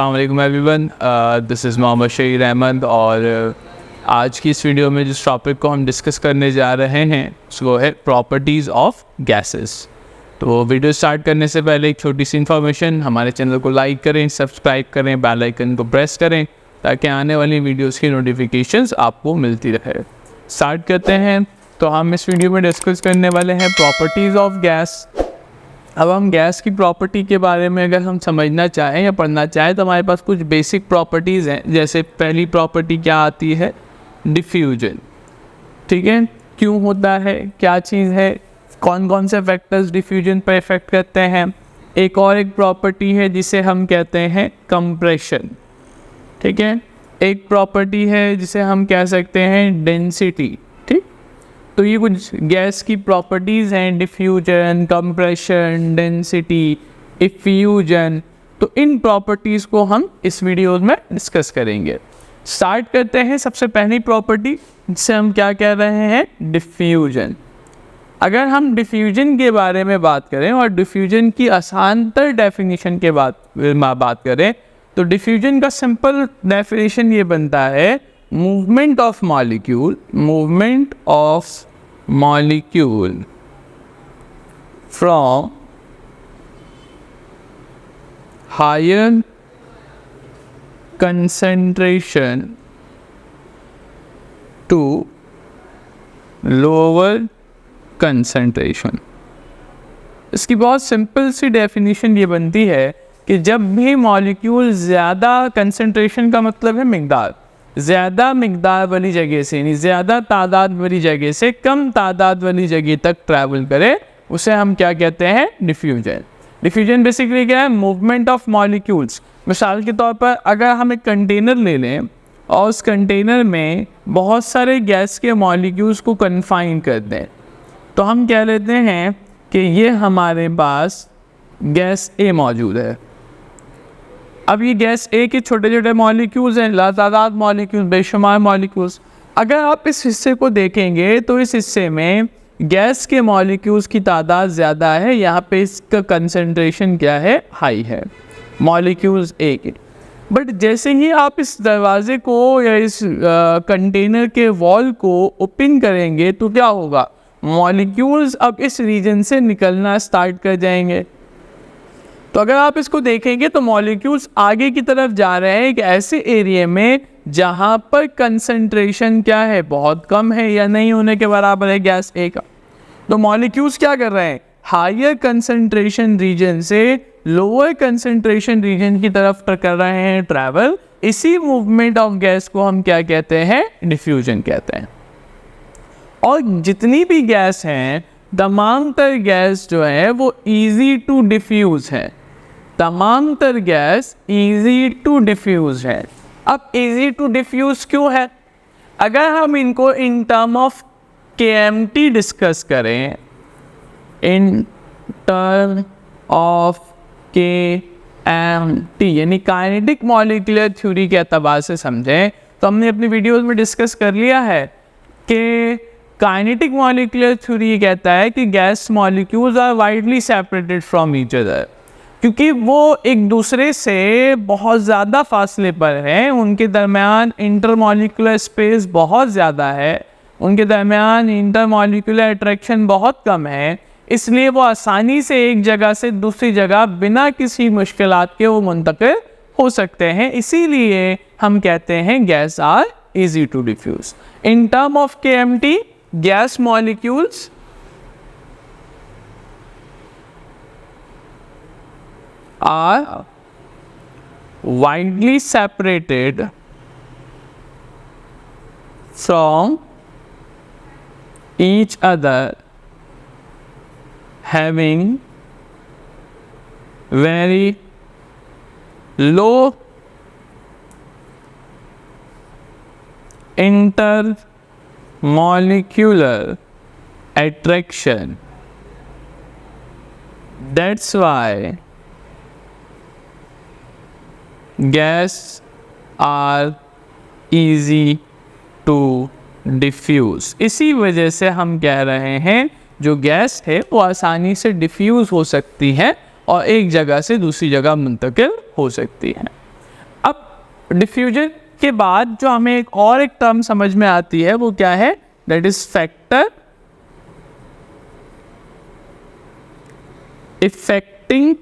अस्सलाम वालेकुम everyone, this is Mohammad Shaheer Ahmed और आज की इस वीडियो में जिस टॉपिक को हम डिस्कस करने जा रहे हैं उसको है प्रॉपर्टीज़ ऑफ गैसेस। तो वीडियो स्टार्ट करने से पहले एक छोटी सी इन्फॉर्मेशन, हमारे चैनल को लाइक करें, सब्सक्राइब करें, बेल आइकन को प्रेस करें ताकि आने वाली वीडियोस की नोटिफिकेशंस आपको मिलती रहे। स्टार्ट करते हैं। तो हम इस वीडियो में डिस्कस करने वाले हैं प्रॉपर्टीज़ ऑफ गैस। अब हम गैस की प्रॉपर्टी के बारे में अगर हम समझना चाहें या पढ़ना चाहें तो हमारे पास कुछ बेसिक प्रॉपर्टीज़ हैं। जैसे पहली प्रॉपर्टी क्या आती है, डिफ्यूजन। ठीक है, क्यों होता है, क्या चीज़ है, कौन कौन से फैक्टर्स डिफ्यूजन पर इफेक्ट करते हैं। एक प्रॉपर्टी है जिसे हम कहते हैं कंप्रेशन। ठीक है, एक प्रॉपर्टी है जिसे हम कह सकते हैं डेंसिटी। ठीक, तो ये कुछ गैस की प्रॉपर्टीज़ हैं, डिफ्यूजन, कंप्रेशन, डेंसिटी, इफ्यूजन। तो इन प्रॉपर्टीज़ को हम इस वीडियो में डिस्कस करेंगे। स्टार्ट करते हैं। सबसे पहली प्रॉपर्टी जिसे हम क्या कह रहे हैं, डिफ्यूजन। अगर हम डिफ्यूजन के बारे में बात करें और डिफ्यूजन की आसानतर डेफिनेशन के बात करें तो डिफ्यूजन का सिंपल डेफिनेशन ये बनता है, movement of molecule from higher concentration to lower concentration. इसकी बहुत सिंपल सी डेफिनेशन ये बनती है कि जब भी मॉलिक्यूल ज़्यादा कंसंट्रेशन का मतलब है मिकदार, ज़्यादा मिकदार वाली जगह से यानी ज़्यादा तादाद वाली जगह से कम तादाद वाली जगह तक ट्रैवल करे, उसे हम क्या कहते हैं, डिफ्यूजन। डिफ्यूजन बेसिकली क्या है, मूवमेंट ऑफ मॉलिक्यूल्स। मिसाल के तौर पर अगर हम एक कंटेनर ले लें और उस कंटेनर में बहुत सारे गैस के मॉलिक्यूल्स को कन्फाइन कर दें तो हम कह लेते हैं कि ये हमारे पास गैस ए मौजूद है। अब ये गैस ए के छोटे छोटे मॉलिक्यूल्स हैं, लातादाद मॉलिक्यूल्स, बेशुमार मॉलिक्यूल्स। अगर आप इस हिस्से को देखेंगे तो इस हिस्से में गैस के मॉलिक्यूल्स की तादाद ज़्यादा है, यहाँ पे इसका कंसंट्रेशन क्या है, हाई है, मॉलिक्यूल्स ए के। बट जैसे ही आप इस दरवाजे को या इस कंटेनर के वॉल को ओपन करेंगे तो क्या होगा, मॉलिक्यूल्स अब इस रीजन से निकलना स्टार्ट कर जाएंगे। तो अगर आप इसको देखेंगे तो मॉलिक्यूल्स आगे की तरफ जा रहे हैं एक ऐसे एरिया में जहाँ पर कंसंट्रेशन क्या है, बहुत कम है या नहीं होने के बराबर है गैस ए का। तो मॉलिक्यूल्स क्या कर रहे हैं, हायर कंसंट्रेशन रीजन से लोअर कंसंट्रेशन रीजन की तरफ कर रहे हैं ट्रैवल। इसी मूवमेंट ऑफ गैस को हम क्या कहते हैं, डिफ्यूजन कहते हैं। और जितनी भी गैस हैं, तमाम तर गैस जो है वो इजी टू डिफ्यूज है, तमाम तर गैस इजी टू डिफ्यूज है। अब इजी टू डिफ्यूज क्यों है, अगर हम इनको इन टर्म ऑफ KMT डिस्कस करें, इन टर्म ऑफ KMT यानी काइनेटिक मॉलिक्यूलर थ्योरी के एतबार से समझें तो हमने अपनी वीडियोस में डिस्कस कर लिया है कि काइनेटिक मॉलिक्यूलर थ्योरी कहता है कि gas molecules are widely separated from each other, क्योंकि वो एक दूसरे से बहुत ज़्यादा फासले पर हैं, उनके दरमियान इंटरमॉलिक्यूलर स्पेस बहुत ज़्यादा है, उनके दरमियान इंटरमॉलिक्यूलर अट्रैक्शन बहुत कम है, इसलिए वो आसानी से एक जगह से दूसरी जगह बिना किसी मुश्किलात के वो मुंतकिल हो सकते हैं। इसीलिए हम कहते हैं gas are easy to diffuse. In term of KMT, gas molecules are widely separated from each other, having very low intermolecular attraction. That's why gas are easy to diffuse। इसी वजह से हम कह रहे हैं जो गैस है वो आसानी से डिफ्यूज़ हो सकती है और एक जगह से दूसरी जगह मुंतकिल हो सकती है। डिफ्यूजन के बाद जो हमें एक और एक टर्म समझ में आती है वो क्या है, that is factor affecting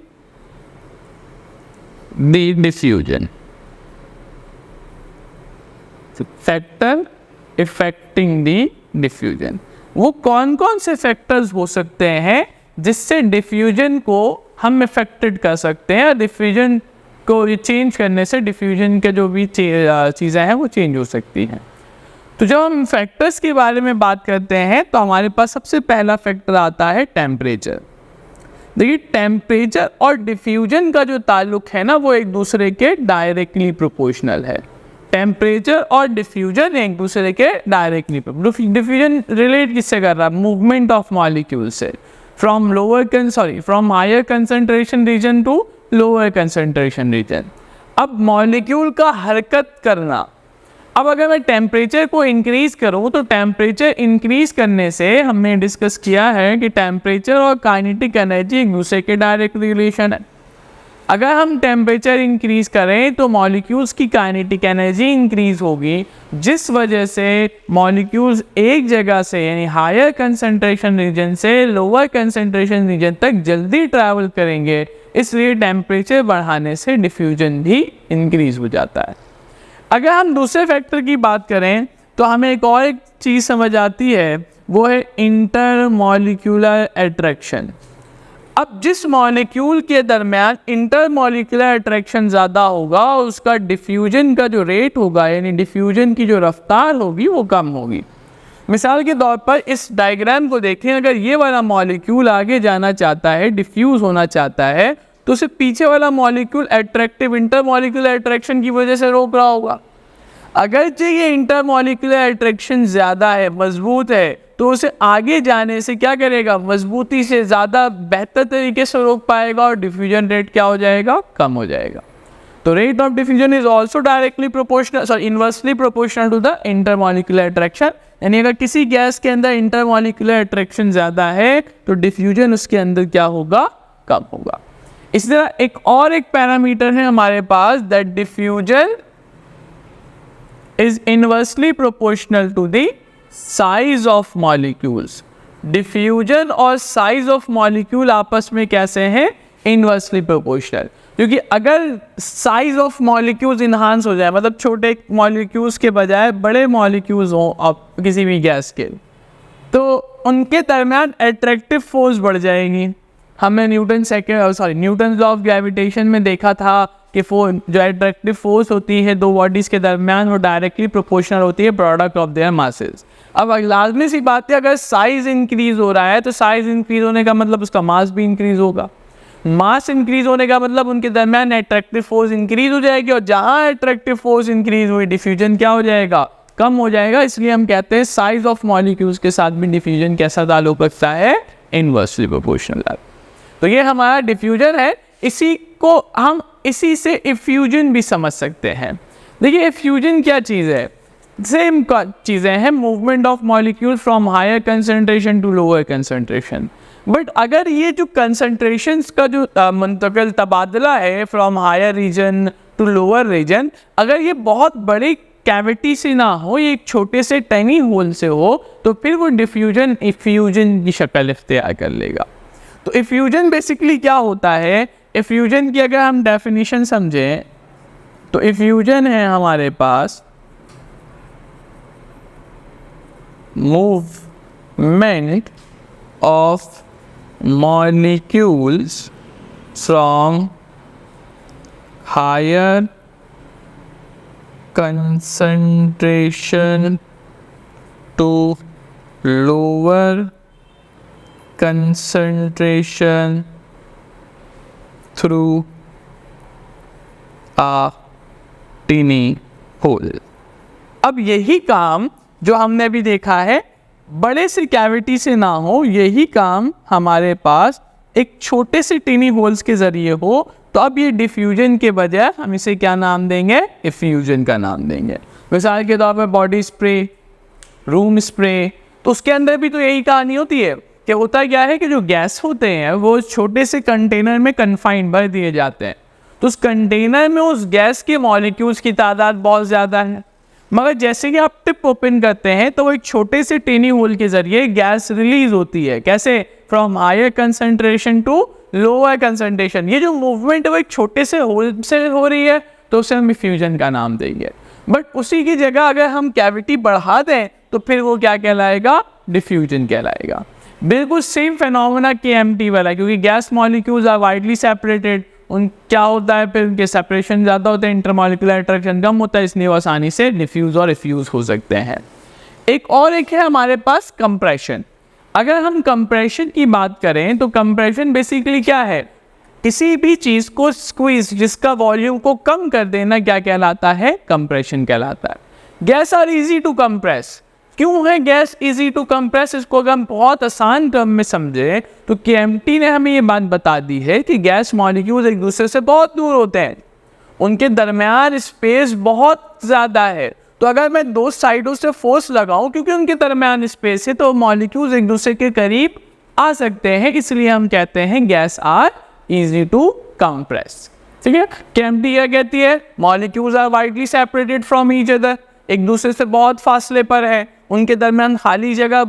the diffusion. Factor affecting the diffusion, वो कौन कौन से फैक्टर्स हो सकते हैं जिससे डिफ्यूजन को हम इफेक्टेड कर सकते हैं, डिफ्यूजन को ये चेंज करने से डिफ्यूजन के जो भी चीज़ें हैं वो चेंज हो सकती हैं। तो जब हम फैक्टर्स के बारे में बात करते हैं तो हमारे पास सबसे पहला फैक्टर आता है टेम्परेचर। देखिए टेम्परेचर और डिफ्यूजन का जो ताल्लुक है ना वो एक दूसरे के डायरेक्टली प्रोपोर्शनल है। टेम्परेचर और डिफ्यूजन एक दूसरे के डायरेक्टली, डिफ्यूजन रिलेट किससे कर रहा है, मूवमेंट ऑफ मॉलिक्यूल से, from higher concentration region to lower concentration region. अब मॉलिक्यूल का हरकत करना, अब अगर मैं टेम्परेचर को इंक्रीज करूं तो टेम्परेचर इंक्रीज करने से हमने डिस्कस किया है कि टेम्परेचर और काइनेटिक एनर्जी एक दूसरे के डायरेक्ट रिलेशन है। अगर हम टेम्परेचर इंक्रीज करें तो मॉलिक्यूल्स की काइनेटिक एनर्जी इंक्रीज होगी, जिस वजह से मॉलिक्यूल्स एक जगह से यानी हायर कंसंट्रेशन रीजन से लोअर कंसंट्रेशन रीजन तक जल्दी ट्रैवल करेंगे, इसलिए टेम्परेचर बढ़ाने से डिफ्यूजन भी इंक्रीज हो जाता है। अगर हम दूसरे फैक्टर की बात करें तो हमें एक और एक चीज़ समझ आती है, वो है इंटरमॉलिक्यूलर अट्रैक्शन। अब जिस मॉलिक्यूल के दरमियान इंटरमॉलिक्यूलर अट्रैक्शन ज़्यादा होगा उसका डिफ्यूजन का जो रेट होगा यानी डिफ्यूजन की जो रफ्तार होगी वो कम होगी। मिसाल के तौर पर इस डायग्राम को देखें, अगर ये वाला मॉलिक्यूल आगे जाना चाहता है, डिफ्यूज़ होना चाहता है, तो उसे पीछे वाला मॉलिक्यूल अट्रैक्टिव इंटरमॉलिक्यूलर अट्रैक्शन की वजह से रोक रहा होगा। अगरचे ये इंटरमॉलिक्यूलर अट्रैक्शन ज़्यादा है, मजबूत है, तो उसे आगे जाने से क्या करेगा, मजबूती से ज़्यादा बेहतर तरीके से रोक पाएगा और डिफ्यूजन रेट क्या हो जाएगा, कम हो जाएगा। तो rate of diffusion is also directly proportional, sorry inversely proportional to the intermolecular attraction. यानी अगर किसी गैस के अंदर इंटरमॉलिक्यूलर अट्रैक्शन ज़्यादा है तो डिफ्यूजन उसके अंदर क्या होगा, कम होगा। इसी तरह एक और एक पैरामीटर है हमारे पास, that diffusion is inversely proportional to the size of molecules. Diffusion और साइज ऑफ मॉलिक्यूल आपस में कैसे हैं, इनवर्सली प्रोपोर्शनल। क्योंकि अगर साइज ऑफ मॉलिक्यूल्स इन्हांस हो जाए, मतलब छोटे मॉलिक्यूल्स के बजाय बड़े मॉलिक्यूल्स हों अब किसी भी गैस के, तो उनके दरमियान अट्रैक्टिव फोर्स बढ़ जाएगी। हमने न्यूटन लॉ ऑफ ग्रेविटेशन में देखा था कि जो अट्रैक्टिव फोर्स होती है दो बॉडीज़ के दरमियान वो डायरेक्टली प्रोपोर्शनल होती है प्रोडक्ट ऑफ देयर मासेस। अब लाजमी सी बात है, अगर साइज इंक्रीज हो रहा है तो साइज इंक्रीज होने का मतलब उसका मास भी इंक्रीज होगा। मास इंक्रीज होने का मतलब उनके दरमियान अट्रैक्टिव फोर्स इंक्रीज हो जाएगी, और जहाँ अट्रैक्टिव फोर्स इंक्रीज हुई डिफ्यूजन क्या हो जाएगा, कम हो जाएगा। इसलिए हम कहते हैं साइज ऑफ मॉलिक्यूल्स के साथ भी डिफ्यूजन कैसा ताल्लुक रखता है, इनवर्सली प्रोपोर्शनल। तो ये हमारा डिफ्यूजन है, इसी को हम इसी से इफ्यूजन भी समझ सकते हैं। देखिए इफ्यूजन क्या चीज़ है, सेम चीज़ें हैं, movement of molecule from higher concentration to lower concentration. But अगर ये जो कंसंट्रेशंस का जो मुंतकिल तबादला है from higher region to lower region, अगर ये बहुत बड़ी कैविटी से ना हो, ये एक छोटे से टाइनी होल से हो, तो फिर वो डिफ्यूजन इफ्यूजन की शक्ल इख्तियार कर लेगा। तो इफ्यूजन बेसिकली क्या होता है, इफ्यूजन की अगर हम डेफिनेशन समझें तो इफ्यूजन है हमारे पास movement of molecules from higher concentration to lower concentration through a tiny hole। अब यही काम जो हमने अभी देखा है बड़े से कैविटी से ना हो, यही काम हमारे पास एक छोटे से टिनी होल्स के ज़रिए हो, तो अब ये डिफ्यूजन के बजाय हम इसे क्या नाम देंगे, इफ्यूजन का नाम देंगे। मिसाल के तौर पर बॉडी स्प्रे, रूम स्प्रे, तो उसके अंदर भी तो यही कहानी होती है कि होता क्या है कि जो गैस होते हैं वो छोटे से कंटेनर में कन्फाइंड भर दिए जाते हैं। तो उस कंटेनर में उस गैस के मॉलिक्यूल्स की तादाद बहुत ज़्यादा है, मगर जैसे कि आप टिप ओपन करते हैं तो वो एक छोटे से टेनी होल के जरिए गैस रिलीज होती है। कैसे? From higher concentration to lower concentration. ये जो मूवमेंट है वो एक छोटे से होल से हो रही है, तो उसे हम फ्यूजन का नाम देंगे। बट उसी की जगह अगर हम कैविटी बढ़ा दें तो फिर वो क्या कहलाएगा? डिफ्यूजन कहलाएगा। बिल्कुल सेम फिनोमेना KMT वाला, क्योंकि gas molecules are widely separated. उन क्या होता है फिर उनके सेपरेशन ज़्यादा होते हैं, इंटरमॉलिक्यूलर अट्रैक्शन कम होता है, इसलिए वो आसानी से डिफ्यूज और रिफ्यूज हो सकते हैं। एक है हमारे पास कंप्रेशन। अगर हम कंप्रेशन की बात करें तो कंप्रेशन बेसिकली क्या है? किसी भी चीज़ को स्क्वीज, जिसका वॉल्यूम को कम कर देना, क्या कहलाता है? कंप्रेशन कहलाता है। Gas are easy to compress. क्यों है गैस इजी टू कंप्रेस? इसको अगर हम बहुत आसान टर्म में समझें तो KMT ने हमें ये बात बता दी है कि गैस मॉलिक्यूल्स एक दूसरे से बहुत दूर होते हैं, उनके दरमियान स्पेस बहुत ज़्यादा है। तो अगर मैं दो साइडों से फोर्स लगाऊं, क्योंकि उनके दरमियान स्पेस है, तो मॉलिक्यूल्स एक दूसरे के करीब आ सकते हैं, इसलिए हम कहते हैं gas are easy to compress. ठीक है, KMT यह कहती है molecules are widely separated from each other, एक दूसरे से बहुत फासले पर है, उनके दरमियान खाली जगह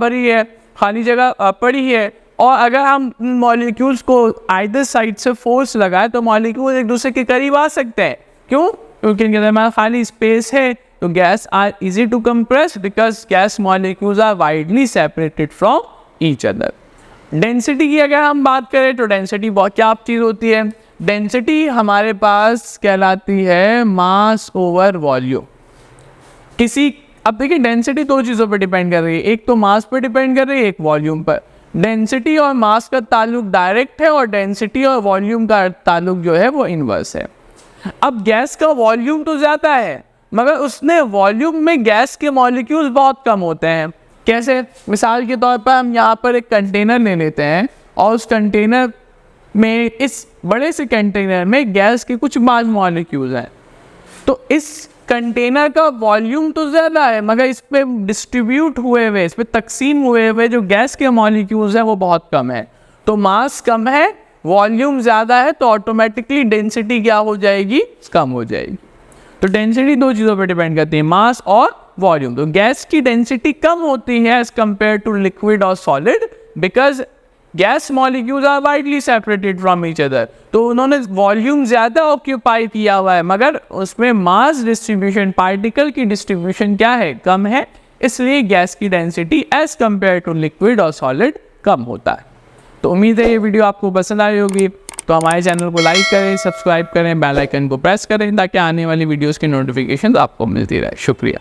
पड़ी है, और अगर हम मॉलिक्यूल्स को आइदर साइड से फोर्स लगाए तो मॉलिक्यूल एक दूसरे के करीब आ सकते हैं। क्यों? क्योंकि इनके दरमियान खाली स्पेस है। तो gas are easy to compress because gas molecules are widely separated from each other. Density की अगर हम बात करें तो डेंसिटी बहुत क्या चीज़ होती है? डेंसिटी हमारे पास कहलाती है मास ओवर वॉल्यूम। अब देखिए डेंसिटी दो चीज़ों पर डिपेंड कर रही है, एक तो मास पर डिपेंड कर रही है, एक वॉल्यूम पर। डेंसिटी और मास का ताल्लुक डायरेक्ट है और डेंसिटी और वॉल्यूम का ताल्लुक जो है वो इनवर्स है। अब गैस का वॉल्यूम तो ज़्यादा है, मगर उसने वॉल्यूम में गैस के मॉलिक्यूल्स बहुत कम होते हैं। कैसे? मिसाल के तौर पर हम यहाँ पर एक कंटेनर ले लेते हैं और उस कंटेनर में, इस बड़े से कंटेनर में गैस के कुछ मास मॉलिक्यूल्स हैं। तो इस कंटेनर का वॉल्यूम तो ज़्यादा है, मगर इस पे डिस्ट्रीब्यूट हुए हुए, इस पे तकसीम हुए हुए जो गैस के मॉलिक्यूल्स हैं वो बहुत कम है। तो मास कम है, वॉल्यूम ज़्यादा है, तो ऑटोमेटिकली डेंसिटी क्या हो जाएगी? कम हो जाएगी। तो डेंसिटी दो चीज़ों पे डिपेंड करती है, मास और वॉल्यूम। तो गैस की डेंसिटी कम होती है एज कम्पेयर टू लिक्विड और solid, because gas molecules are widely separated from each other. तो उन्होंने वॉल्यूम ज़्यादा ऑक्यूपाई किया हुआ है, मगर उसमें मास डिस्ट्रीब्यूशन, पार्टिकल की डिस्ट्रीब्यूशन क्या है? कम है, इसलिए गैस की density as compare to liquid और सॉलिड कम होता है। तो उम्मीद है ये वीडियो आपको पसंद आई होगी। तो हमारे चैनल को लाइक करें, सब्सक्राइब करें, बेल आइकन को प्रेस करें, ताकि आने वाली वीडियोज़ की नोटिफिकेशन आपको मिलती रहे। शुक्रिया।